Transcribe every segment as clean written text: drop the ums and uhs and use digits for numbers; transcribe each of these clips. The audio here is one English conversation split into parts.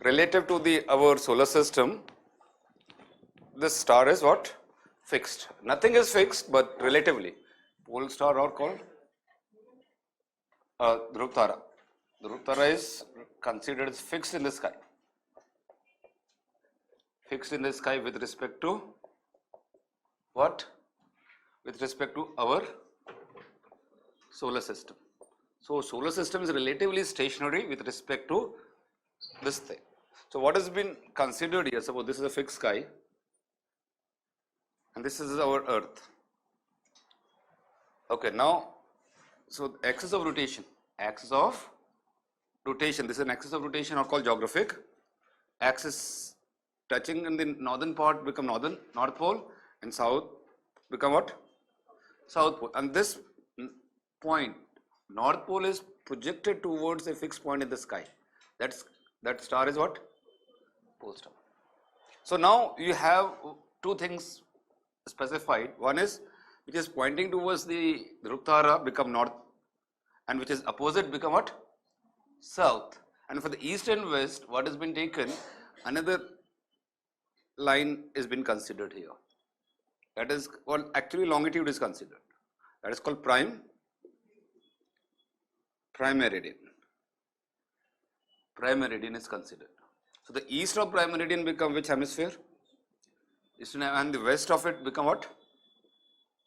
relative to our solar system, this star is what? Fixed. Nothing is fixed, but relatively. Pole star or called Dhruv Tara. Dhruv Tara is considered as fixed in the sky. Fixed in the sky with respect to what? With respect to our solar system. So solar system is relatively stationary with respect to this thing. So what has been considered here? Suppose this is a fixed sky and this is our Earth. Okay, now, so axis of rotation, this is an axis of rotation or called geographic axis. Touching in the northern part become North Pole, and south become what? South Pole. And this point, North Pole, is projected towards a fixed point in the sky. That star is what? Pole star. So now you have two things specified. One is which is pointing towards the Dhruv Tara become north, and which is opposite become what? South. And for the east and west, what has been taken? Another line is been considered here. That is what actually longitude is considered. That is called prime meridian. Prime meridian is considered. So the east of prime meridian become which hemisphere? Eastern, and the west of it become what?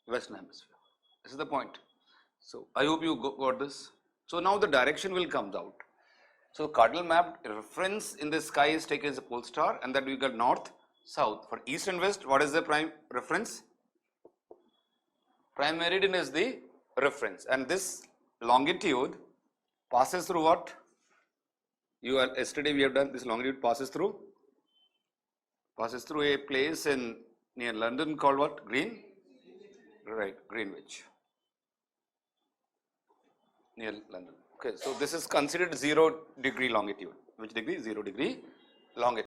Western hemisphere. This is the point. So I hope you got this. So now the direction will come out. So cardinal map reference in the sky is taken as a pole star, and that we got north, south. For east and west, what is the prime reference? Prime meridian is the reference, and this longitude passes through what? Yesterday we have done this. Longitude passes through a place near London called what? Greenwich, near London. Okay, so this is considered 0 degree longitude. Which degree? 0 degree longitude.